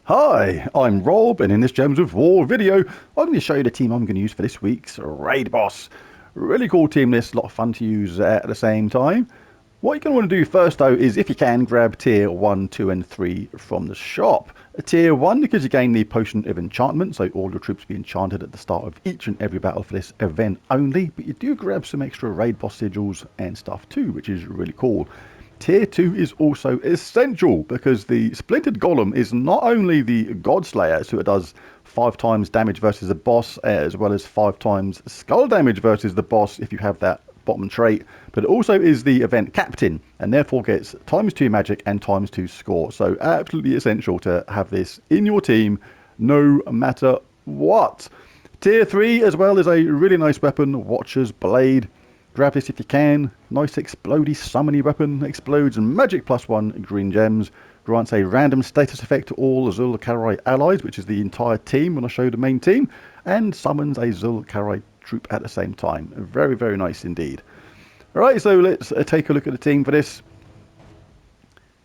Hi, I'm Rob, and in this Gems of War video, I'm going to show you the team I'm going to use for this week's raid boss. Really cool team list, a lot of fun to use at the same time. What you're going to want to do first though is, if you can, grab tier 1, 2 and 3 from the shop. Tier 1 because you gain the potion of enchantment, so all your troops will be enchanted at the start of each and every battle for this event only, but you do grab some extra raid boss sigils and stuff too, which is really cool. Tier 2 is also essential because the Splintered Golem is not only the God Slayer, so it does 5 times damage versus the boss, as well as 5 times skull damage versus the boss if you have that bottom trait, but it also is the event captain and therefore gets ×2 magic and ×2 score. So absolutely essential to have this in your team no matter what. Tier 3 as well is a really nice weapon, Watcher's Blade. Grab this if you can. Nice explodey summony weapon. Explodes magic +1 green gems. Grants a random status effect to all Zul'Karai allies, which is the entire team when I show the main team. And summons a Zul'Karai troop at the same time. Very, very nice indeed. Alright, so let's take a look at the team for this.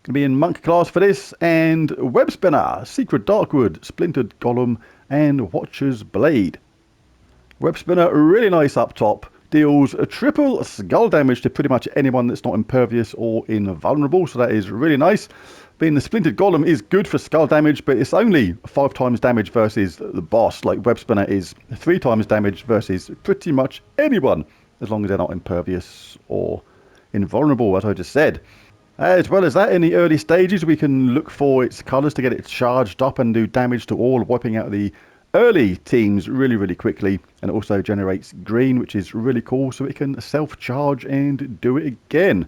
Going to be in Monk class for this. And Web Spinner, Secret Darkwood, Splintered Golem, and Watcher's Blade. Web Spinner, really nice up top. Deals a triple skull damage to pretty much anyone that's not impervious or invulnerable, so that is really nice. Being the Splintered Golem is good for skull damage, but it's only 5 times damage versus the boss. Like Web Spinner is 3 times damage versus pretty much anyone, as long as they're not impervious or invulnerable, as I just said. As well as that, in the early stages, we can look for its colours to get it charged up and do damage to all, wiping out the early teams really quickly, and it also generates green, which is really cool, so it can self-charge and do it again.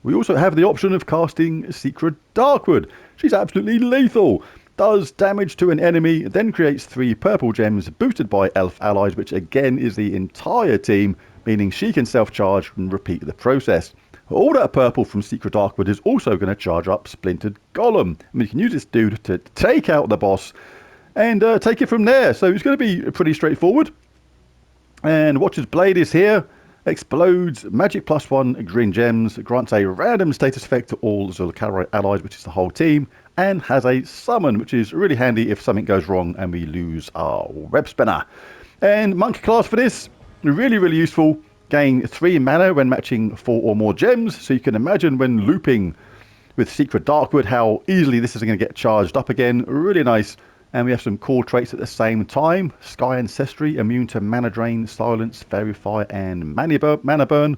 We also have the option of casting Secret Darkwood. She's absolutely lethal. Does damage to an enemy, then creates 3 purple gems boosted by elf allies, which again is the entire team, meaning she can self-charge and repeat the process. All that purple from Secret Darkwood is also going to charge up Splintered Golem. And we can use this dude to take out the boss and take it from there. So it's going to be pretty straightforward. And Watcher's Blade is here. Explodes magic +1 green gems. Grants a random status effect to all Zul'Karai allies, which is the whole team. And has a summon, which is really handy if something goes wrong and we lose our Web Spinner. And Monk class for this, really useful. Gain 3 mana when matching 4 or more gems. So you can imagine when looping with Secret Darkwood how easily this is going to get charged up again. Really nice. And we have some cool traits at the same time. Sky Ancestry, immune to Mana Drain, Silence, Fairy Fire, and Mana Burn.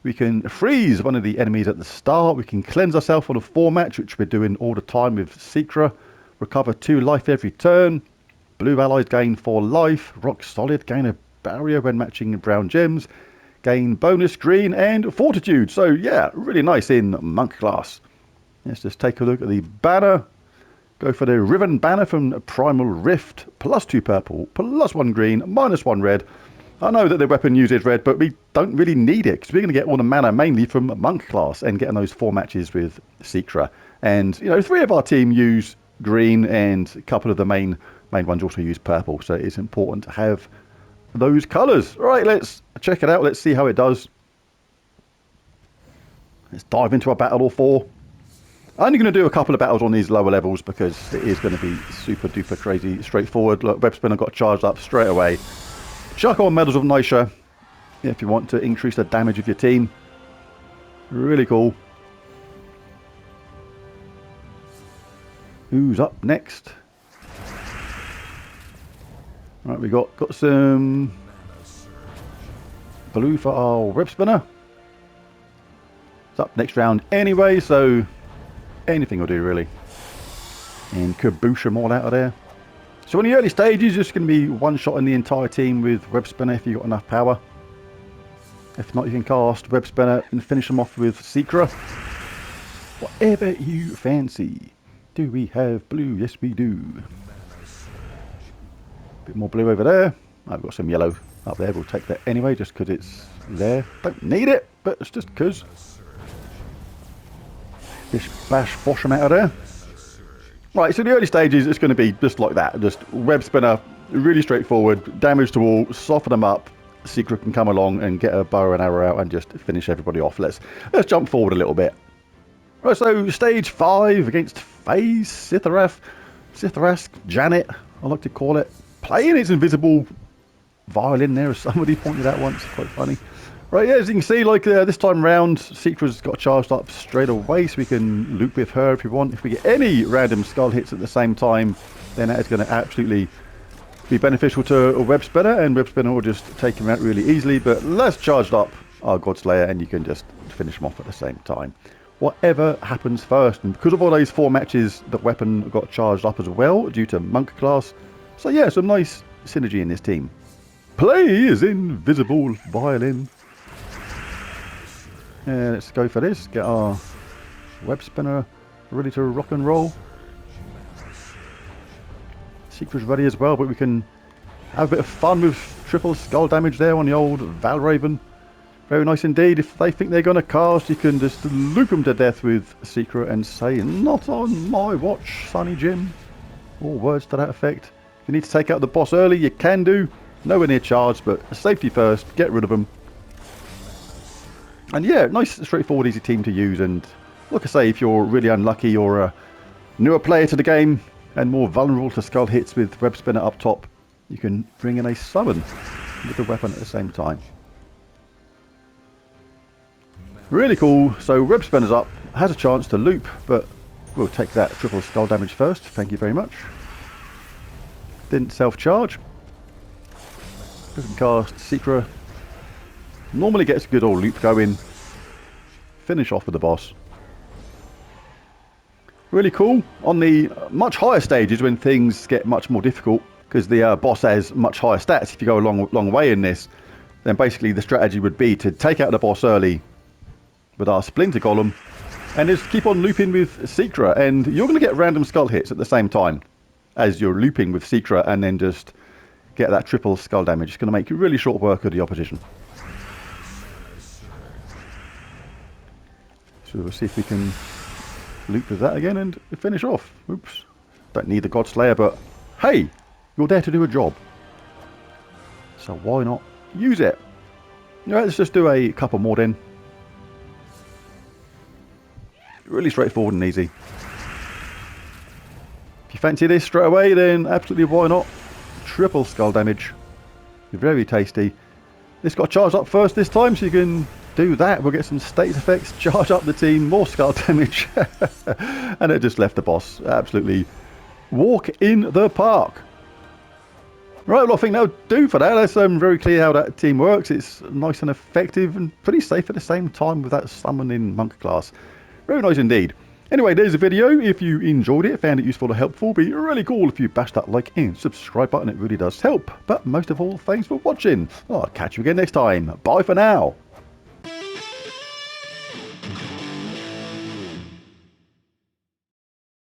We can freeze one of the enemies at the start. We can cleanse ourselves on a 4 match, which we're doing all the time with Secret. Recover 2 life every turn. Blue allies gain 4 life. Rock Solid, gain a barrier when matching brown gems. Gain bonus green and fortitude. So yeah, really nice in Monk class. Let's just take a look at the banner. Go for the Riven banner from Primal Rift. +2 purple, +1 green, -1 red. I know that the weapon uses red, but we don't really need it because we're going to get all the mana mainly from Monk class and getting those 4 matches with Secret. And you know, 3 of our team use green, and a couple of the main ones also use purple. So it's important to have those colours. All right, let's check it out. Let's see how it does. Let's dive into our battle all 4. I'm only going to do a couple of battles on these lower levels because it is going to be super duper crazy straightforward. Look, Web Spinner got charged up straight away. Chuck on Medals of Nisha if you want to increase the damage of your team. Really cool. Who's up next? Right, we got some blue for our Web Spinner. It's up next round anyway, so anything will do really. And kaboosh them all out of there. So in the early stages, it's going to be one-shotting the entire team with Web Spinner if you've got enough power. If not, you can cast Web Spinner and finish them off with Secret. Whatever you fancy. Do we have blue? Yes, we do. Bit more blue over there. I've got some yellow up there. We'll take that anyway, just because it's there. Don't need it, but it's just because. Just bash bosh them out of there. Right, so the early stages, it's going to be just like that. Just Web Spinner, really straightforward. Damage to all, soften them up. Secret can come along and get a bow and arrow out and just finish everybody off. Let's jump forward a little bit. Right, so stage 5 against Fey Ctharrasque. Ctharrasque, Janet, I like to call it, playing its invisible violin there, as somebody pointed out once. Quite funny. Right, yeah, as you can see, like this time round, Ctharrasque's got charged up straight away, so we can loop with her if we want. If we get any random skull hits at the same time, then that is going to absolutely be beneficial to a web spinner, and web spinner will just take him out really easily. But let's charge up our Godslayer, and you can just finish him off at the same time. Whatever happens first, and because of all those 4 matches, the weapon got charged up as well due to monk class. So yeah, some nice synergy in this team. Play is invisible violin. Yeah, let's go for this. Get our web spinner ready to rock and roll. Ctharrasque's ready as well, but we can have a bit of fun with triple skull damage there on the old Valraven. Very nice indeed. If they think they're going to cast, you can just loop them to death with Secret and say, "Not on my watch, Sonny Jim." Or words to that effect. If you need to take out the boss early, you can do. Nowhere near charge, but safety first. Get rid of them. And yeah, nice, straightforward, easy team to use. And like I say, if you're really unlucky or a newer player to the game and more vulnerable to skull hits with web spinner up top, you can bring in a summon with the weapon at the same time. Really cool. So web spinner's up, has a chance to loop, but we'll take that triple skull damage first. Thank you very much. Didn't self-charge. Doesn't cast Secret. Normally gets a good old loop going. Finish off with the boss. Really cool. On the much higher stages, when things get much more difficult, because the boss has much higher stats, if you go a long way in this, then basically the strategy would be to take out the boss early with our Splinter Golem, and just keep on looping with Secret, and you're going to get random skull hits at the same time as you're looping with Secret, and then just get that triple skull damage. It's going to make really short work of the opposition. So we'll see if we can loop with that again and finish off. Oops. Don't need the Godslayer, but hey, you're there to do a job. So why not use it? Alright, let's just do a couple more then. Really straightforward and easy. If you fancy this straight away, then absolutely why not? Triple skull damage. Very tasty. This got charged up first this time, so you can do that. We'll get some status effects, charge up the team, more skull damage. And it just left the boss. Absolutely walk in the park. Right, well, I think that'll do for that. That's very clear how that team works. It's nice and effective and pretty safe at the same time with that summoning monk class. Very nice indeed. Anyway, there's the video. If you enjoyed it, found it useful or helpful, it'd be really cool if you bash that like and subscribe button. It really does help. But most of all, thanks for watching. I'll catch you again next time. Bye for now.